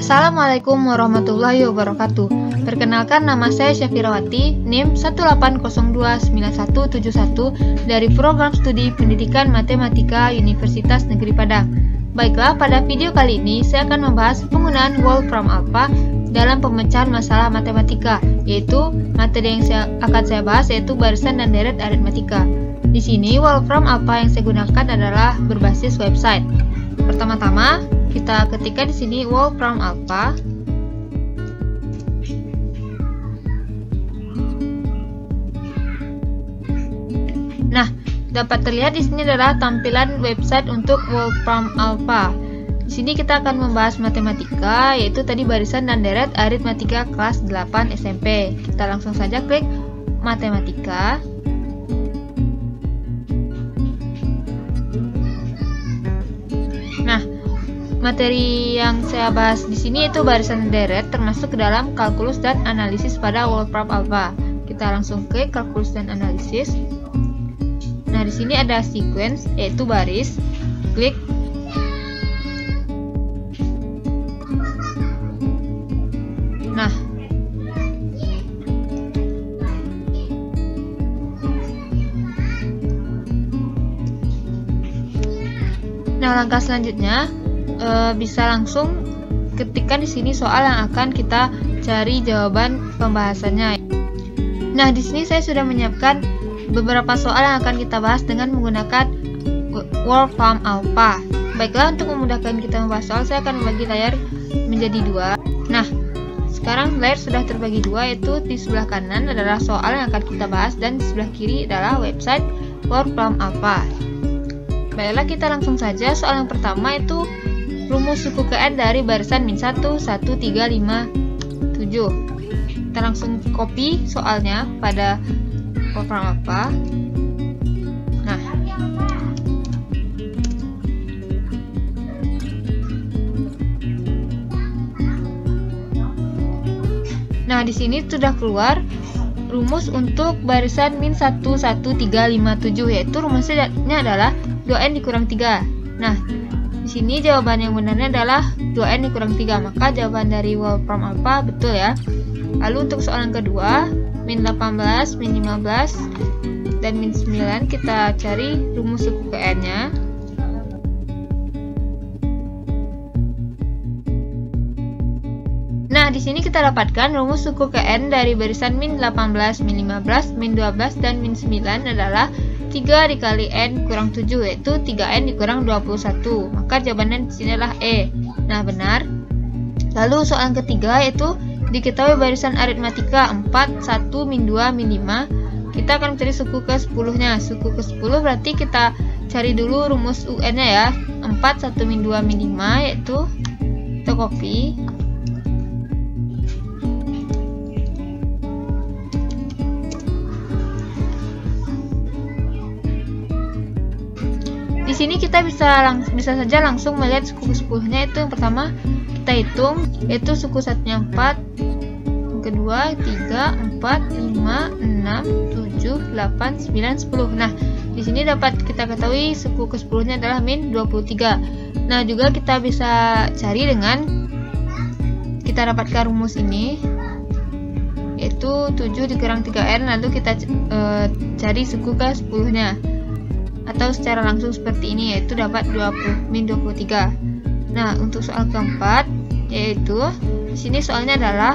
Assalamualaikum warahmatullahi wabarakatuh. Perkenalkan, nama saya Syafirawati, NIM 180297171 dari Program Studi Pendidikan Matematika Universitas Negeri Padang. Baiklah, pada video kali ini saya akan membahas penggunaan Wolfram Alpha dalam pemecahan masalah matematika, yaitu materi yang akan saya bahas yaitu barisan dan deret aritmatika. Di sini Wolfram Alpha yang saya gunakan adalah berbasis website. Pertama-tama kita ketikkan di sini Wolfram Alpha. Nah, dapat terlihat di sini adalah tampilan website untuk Wolfram Alpha. Di sini kita akan membahas matematika, yaitu tadi barisan dan deret aritmatika kelas 8 SMP. Kita langsung saja klik matematika. Nah, materi yang saya bahas di sini itu barisan dan deret, termasuk ke dalam kalkulus dan analisis pada Wolfram Alpha. Kita langsung klik kalkulus dan analisis. Nah, di sini ada sequence, yaitu baris. Klik. Nah, langkah selanjutnya bisa langsung ketikkan di sini soal yang akan kita cari jawaban pembahasannya. Nah, di sini saya sudah menyiapkan beberapa soal yang akan kita bahas dengan menggunakan Wolfram Alpha. Baiklah, untuk memudahkan kita membahas soal, saya akan membagi layar menjadi dua. Nah, sekarang layar sudah terbagi dua, yaitu di sebelah kanan adalah soal yang akan kita bahas dan di sebelah kiri adalah website Wolfram Alpha. Baiklah, kita langsung saja. Soal yang pertama itu rumus suku ke N dari barisan min 1, 1, 3, 5, 7. Kita langsung copy soalnya pada Wolfram Alpha. Nah, di sini sudah keluar rumus untuk barisan min 1, 1, 3, 5, 7, yaitu rumusnya adalah 2n dikurang 3. Nah, di sini jawaban yang benarnya adalah 2n dikurang 3, maka jawaban dari Wolfram Alpha betul ya. Lalu untuk soal yang kedua, min 18, min 15, dan min 9, kita cari rumus suku ke n-nya. Nah, di sini kita dapatkan rumus suku ke n dari barisan min 18, min 15, min 12, dan min 9 adalah 3 dikali n kurang 7, yaitu 3n dikurang 21. Maka jawabannya di sini adalah E. Nah, benar. Lalu soal yang ketiga yaitu diketahui barisan aritmatika 4, 1, min 2, min 5. Kita akan mencari suku ke 10-nya. Suku ke 10 berarti kita cari dulu rumus UN-nya ya. 4, 1, min 2, min 5, yaitu kita copy. Di sini kita bisa saja langsung melihat suku ke-10-nya. Itu yang pertama kita hitung, yaitu suku satunya 4, yang kedua 3, 4, 5, 6, 7, 8, 9, 10. Nah, di sini dapat kita ketahui suku ke-10-nya adalah min 23. Nah, juga kita bisa cari dengan kita dapatkan rumus ini, yaitu 7 dikurang 3n, lalu kita cari suku ke-10-nya. Atau secara langsung seperti ini, yaitu dapat min 23. Nah, untuk soal keempat, yaitu di sini soalnya adalah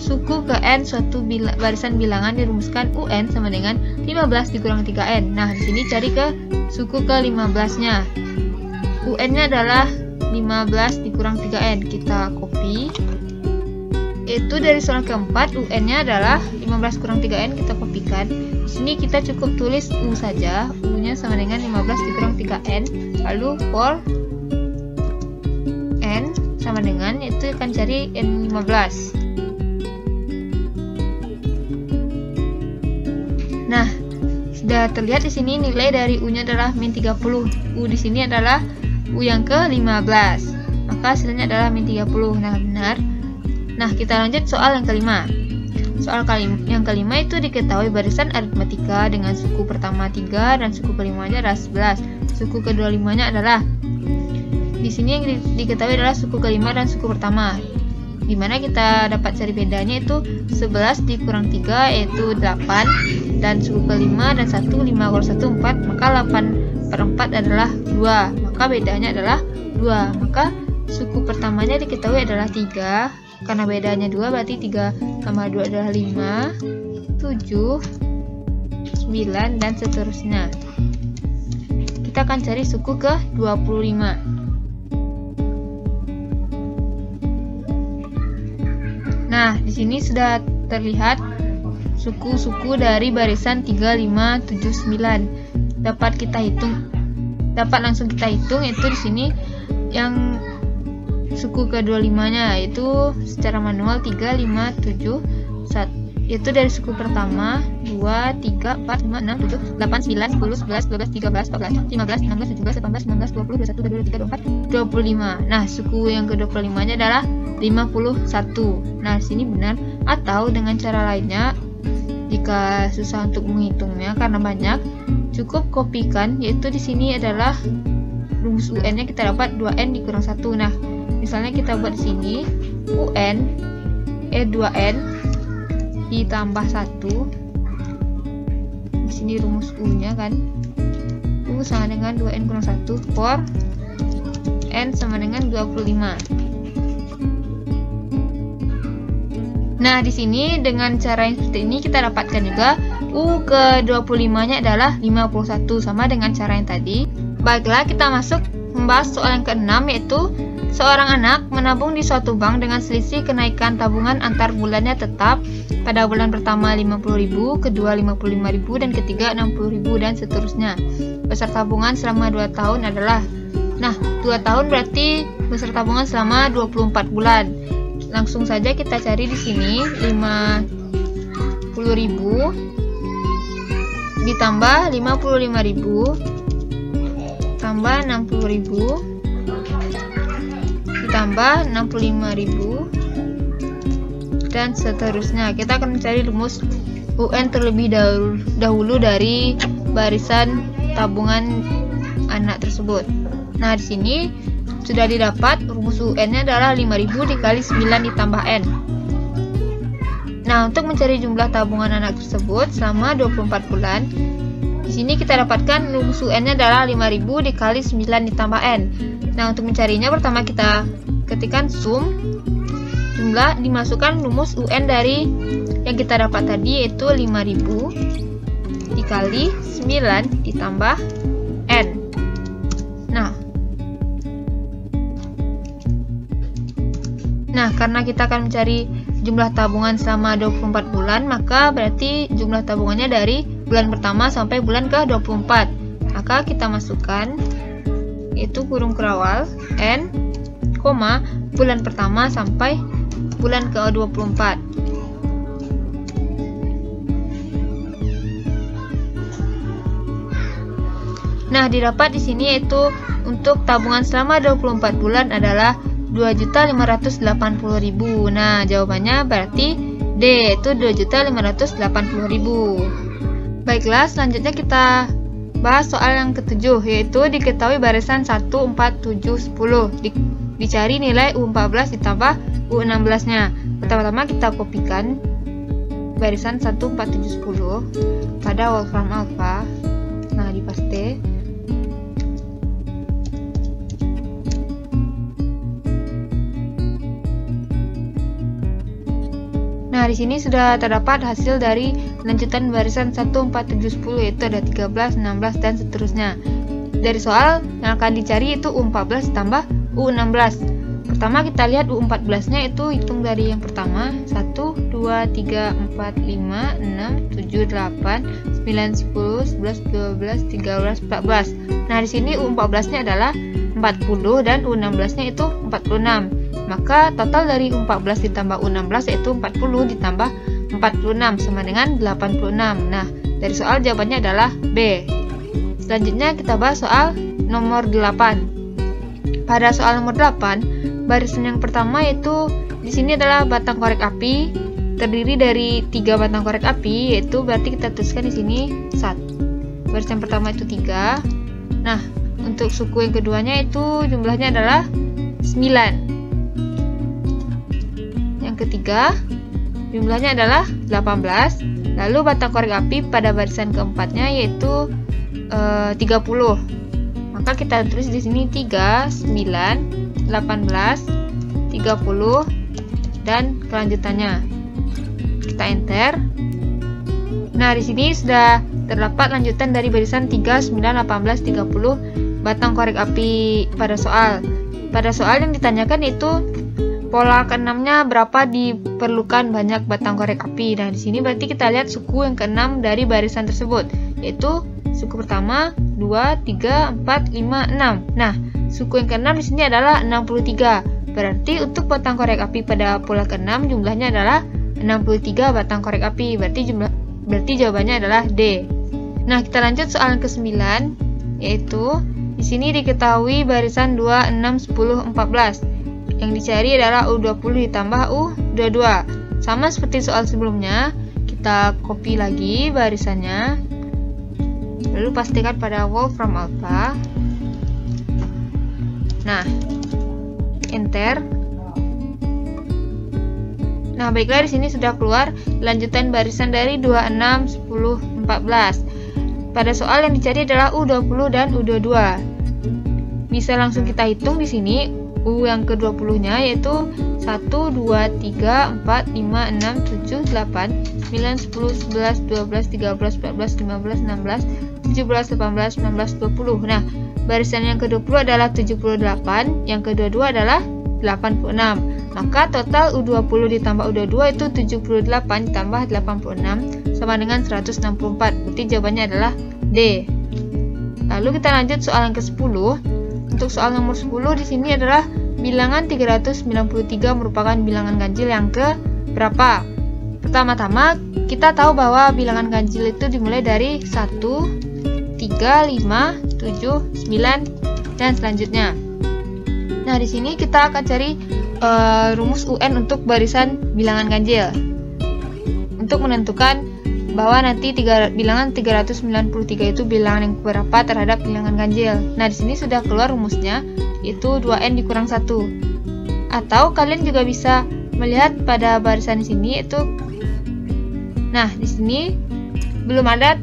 suku ke n suatu barisan bilangan dirumuskan UN sama dengan 15 dikurang 3n. Nah, di sini cari ke suku ke 15-nya. UN-nya adalah 15 dikurang 3n. Kita copy. Itu dari soal keempat, UN-nya adalah 15 kurang 3n, kita kopikan. Di sini kita cukup tulis U saja. U-nya sama dengan 15 dikurang 3n. Lalu for n sama dengan, itu akan cari n 15. Nah, sudah terlihat di sini nilai dari U-nya adalah min 30. U di sini adalah U yang ke-15. Maka hasilnya adalah min 30. Nah, benar. Nah, kita lanjut soal yang kelima. Soal yang kelima itu diketahui barisan aritmatika dengan suku pertama 3 dan suku kelimanya adalah 11. Suku kedua 5-nya adalah di sini yang diketahui adalah suku kelima dan suku pertama. Dimana kita dapat cari bedanya itu 11 dikurang 3 yaitu 8, dan suku kelima dan 1, 5 kurang 1 4, maka 8/4 adalah 2, maka bedanya adalah 2. Maka suku pertamanya diketahui adalah 3, karena bedanya 2 berarti 3 tambah 2 adalah 5, 7, 9 dan seterusnya. Kita akan cari suku ke 25. Nah, di sini sudah terlihat suku-suku dari barisan 3, 5, 7, 9. Dapat langsung kita hitung, yaitu di sini yang suku ke-25-nya yaitu secara manual 3, 5, 7, 1. Yaitu dari suku pertama 2, 3, 4, 5, 6, 7, 8, 9, 10, 11, 12, 13, 14, 15, 16, 17, 18, 19, 20, 21, 22, 23, 24, 25. Nah, suku yang ke-25-nya adalah 51. Nah, di sini benar. Atau dengan cara lainnya, jika susah untuk menghitungnya karena banyak, cukup kopikan, yaitu di sini adalah rumus UN-nya kita dapat 2N dikurang 1. Nah, misalnya kita buat di sini UN 2N ditambah 1. Di sini rumus U-nya kan. U sama dengan 2N kurang 1 for N sama dengan 25. Nah, di sini dengan cara yang seperti ini kita dapatkan juga U ke-25-nya adalah 51 sama dengan cara yang tadi. Baiklah, kita masuk membahas soal yang ke-6, yaitu seorang anak menabung di suatu bank dengan selisih kenaikan tabungan antar bulannya tetap. Pada bulan pertama 50.000, kedua 55.000, dan ketiga 60.000 dan seterusnya. Besar tabungan selama 2 tahun adalah, nah 2 tahun berarti besar tabungan selama 24 bulan. Langsung saja kita cari di sini 50.000 ditambah 55.000 tambah 60.000 ditambah 65.000 dan seterusnya. Kita akan mencari rumus UN terlebih dahulu dari barisan tabungan anak tersebut. Nah, di sini sudah didapat rumus UN-nya adalah 5.000 dikali 9 ditambah N. Nah, untuk mencari jumlah tabungan anak tersebut selama 24 bulan, di sini kita dapatkan rumus UN-nya adalah 5.000 dikali 9 ditambah N. Nah, untuk mencarinya pertama kita ketikkan sum jumlah, dimasukkan rumus UN dari yang kita dapat tadi, yaitu 5.000 dikali 9 ditambah N. Nah, karena kita akan mencari jumlah tabungan selama 24 bulan, maka berarti jumlah tabungannya dari bulan pertama sampai bulan ke-24. Maka kita masukkan, yaitu kurung kerawal N, bulan pertama sampai bulan ke-24. Nah, didapat di sini yaitu untuk tabungan selama 24 bulan adalah 2.580.000. Nah, jawabannya berarti D, yaitu 2.580.000. Baiklah, selanjutnya kita bahas soal yang ke-7, yaitu diketahui barisan 1, 4, 7, 10. Dicari nilai U14 ditambah U16-nya. Pertama-tama kita kopikan barisan 1, 4, 7, 10 pada Wolfram Alpha. Nah, dipaste. Nah, di sini sudah terdapat hasil dari lanjutan barisan 1, 4, 7, 10, yaitu ada 13, 16, dan seterusnya. Dari soal yang akan dicari itu U14 ditambah U16. Pertama kita lihat U14-nya itu hitung dari yang pertama 1, 2, 3, 4, 5, 6, 7, 8, 9, 10, 11, 12, 13, 14. Nah, di sini U14-nya adalah 40 dan U16-nya itu 46. Maka total dari U14 ditambah U16 yaitu 40 ditambah 46 sama dengan 86. Nah, dari soal jawabannya adalah B. Selanjutnya kita bahas soal nomor 8. Pada soal nomor 8, barisan yang pertama yaitu di sini adalah batang korek api, terdiri dari 3 batang korek api, yaitu berarti kita tuliskan di sini 1. Barisan pertama itu 3. Nah, untuk suku yang keduanya itu jumlahnya adalah 9. Yang ketiga jumlahnya adalah 18. Lalu batang korek api pada barisan keempatnya yaitu 30. Maka kita tulis di sini 3, 9, 18, 30 dan kelanjutannya. Kita enter. Nah, di sini sudah terdapat lanjutan dari barisan 3, 9, 18, 30 batang korek api pada soal. Pada soal yang ditanyakan itu pola ke-6-nya berapa diperlukan banyak batang korek api. Nah, di sini berarti kita lihat suku yang ke-6 dari barisan tersebut, yaitu suku pertama 2, 3, 4, 5, 6. Nah, suku yang ke-6 di sini adalah 63. Berarti untuk batang korek api pada pola ke-6 jumlahnya adalah 63 batang korek api. Berarti jawabannya adalah D. Nah, kita lanjut soal ke-9, yaitu di sini diketahui barisan 2, 6, 10, 14. Yang dicari adalah U20 ditambah U22. Sama seperti soal sebelumnya, kita copy lagi barisannya. Lalu pastikan pada Wolfram Alpha. Nah, enter. Nah, baiklah, di sini sudah keluar lanjutan barisan dari 26, 10, 14. Pada soal yang dicari adalah U20 dan U22. Bisa langsung kita hitung di sini U yang ke-20-nya yaitu 1, 2, 3, 4, 5, 6, 7, 8, 9, 10, 11, 12, 13, 14, 15, 16, 17, 18, 19, 20. Nah, barisan yang ke-20 adalah 78, yang ke-22 adalah 86. Maka total U20 ditambah U22 itu 78 ditambah 86 sama dengan 164. Berarti jawabannya adalah D. Lalu kita lanjut soal yang ke-10. Untuk soal nomor 10 di sini adalah bilangan 393 merupakan bilangan ganjil yang ke berapa? Pertama-tama kita tahu bahwa bilangan ganjil itu dimulai dari 1, 3, 5, 7, 9 dan selanjutnya. Nah, di sini kita akan cari rumus UN untuk barisan bilangan ganjil untuk menentukan bahwa nanti bilangan 393 itu bilangan yang berapa terhadap bilangan ganjil. Nah, di sini sudah keluar rumusnya, yaitu 2n dikurang 1. Atau kalian juga bisa melihat pada barisan di sini itu. Nah, di sini belum ada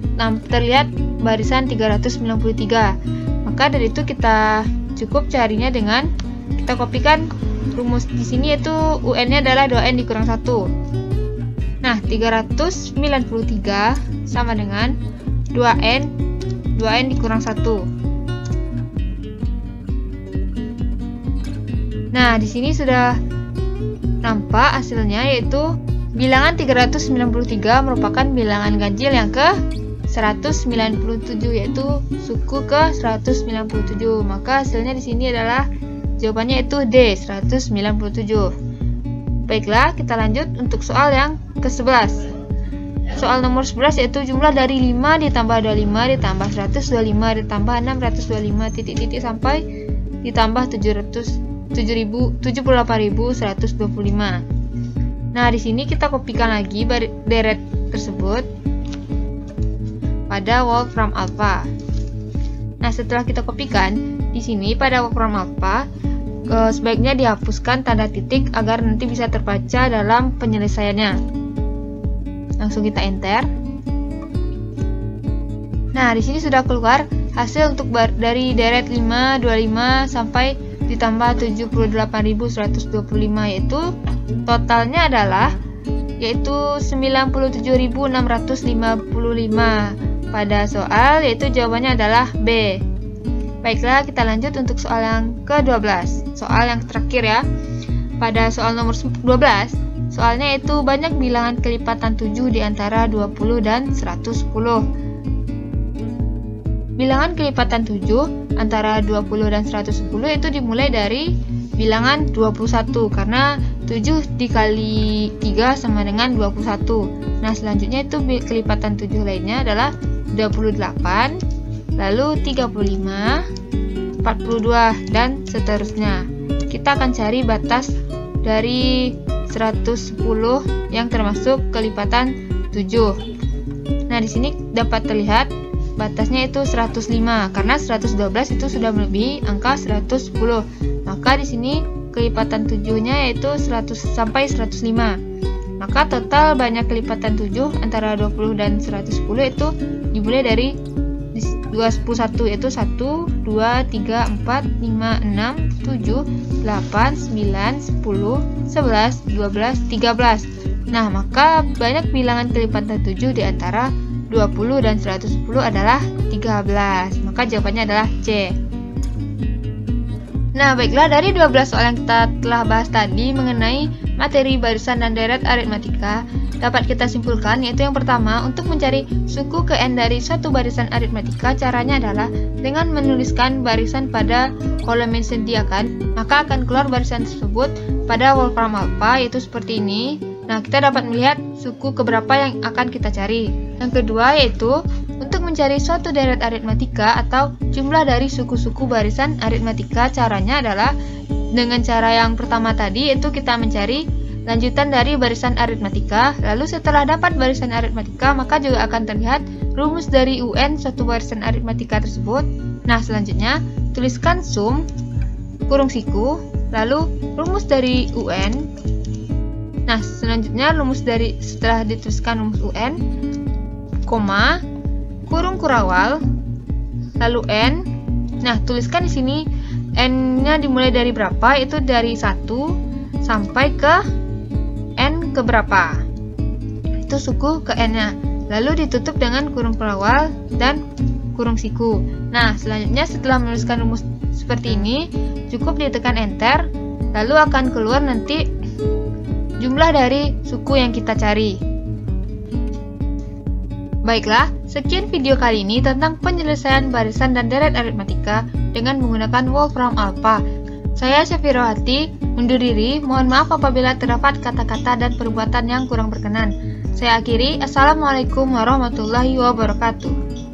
terlihat barisan 393. Maka dari itu kita cukup carinya dengan kita kopikan rumus di sini, yaitu UN-nya adalah 2n dikurang 1. Nah, 393 sama dengan 2n dikurang 1. Nah, di sini sudah nampak hasilnya, yaitu bilangan 393 merupakan bilangan ganjil yang ke 197, yaitu suku ke 197. Maka hasilnya di sini adalah jawabannya itu D, 197. Baiklah, kita lanjut untuk soal yang ke-11. Soal nomor 11 yaitu jumlah dari 5 ditambah 25 ditambah 125 ditambah 625 titik-titik sampai ditambah 78.125. Nah, di sini kita kopikan lagi deret tersebut pada Wolfram Alpha. Nah, setelah kita kopikan di sini pada Wolfram Alpha, sebaiknya dihapuskan tanda titik agar nanti bisa terbaca dalam penyelesaiannya. Langsung kita enter. Nah, di sini sudah keluar hasil untuk dari deret 525 sampai ditambah 78.125, yaitu totalnya adalah 97.655 pada soal, yaitu jawabannya adalah B. Baiklah, kita lanjut untuk soal yang ke-12. Soal yang terakhir ya. Pada soal nomor 12, soalnya itu banyak bilangan kelipatan 7 di antara 20 dan 110. Bilangan kelipatan 7 antara 20 dan 110 itu dimulai dari bilangan 21, karena 7 dikali 3 sama dengan 21. Nah, selanjutnya itu kelipatan 7 lainnya adalah 28, lalu 35, 42, dan seterusnya. Kita akan cari batas dari 110 yang termasuk kelipatan 7. Nah, di sini dapat terlihat batasnya itu 105 karena 112 itu sudah melebihi angka 110. Maka di sini kelipatan 7-nya yaitu 100 sampai 105. Maka total banyak kelipatan 7 antara 20 dan 110 itu dimulai dari 21 yaitu 1, 2, 3, 4, 5, 6, 7, 8, 9, 10, 11, 12, 13. Nah, maka banyak bilangan kelipatan 7 di antara 20 dan 110 adalah 13. Maka jawabannya adalah C. Nah, baiklah, dari 12 soal yang kita telah bahas tadi mengenai materi barisan dan deret aritmatika, dapat kita simpulkan yaitu yang pertama, untuk mencari suku ke N dari suatu barisan aritmatika, caranya adalah dengan menuliskan barisan pada kolom yang disediakan, maka akan keluar barisan tersebut pada wolfram alpha, yaitu seperti ini. Nah, kita dapat melihat suku keberapa yang akan kita cari. Yang kedua yaitu untuk mencari suatu deret aritmatika atau jumlah dari suku-suku barisan aritmatika, caranya adalah dengan cara yang pertama tadi, yaitu kita mencari lanjutan dari barisan aritmatika. Lalu setelah dapat barisan aritmatika, maka juga akan terlihat rumus dari UN suatu barisan aritmatika tersebut. Nah, selanjutnya tuliskan sum kurung siku, lalu rumus dari UN. Nah, selanjutnya setelah dituliskan rumus UN, koma, kurung kurawal, lalu N. Nah, tuliskan di sini N-nya dimulai dari berapa? Itu dari 1 sampai ke N ke berapa? Itu suku ke N-nya. Lalu ditutup dengan kurung kurawal dan kurung siku. Nah, selanjutnya setelah menuliskan rumus seperti ini, cukup ditekan enter, lalu akan keluar nanti jumlah dari suku yang kita cari. Baiklah, sekian video kali ini tentang penyelesaian barisan dan deret aritmatika dengan menggunakan wolfram alpha. Saya Syafirowati undur diri, mohon maaf apabila terdapat kata-kata dan perbuatan yang kurang berkenan. Saya akhiri, Assalamualaikum warahmatullahi wabarakatuh.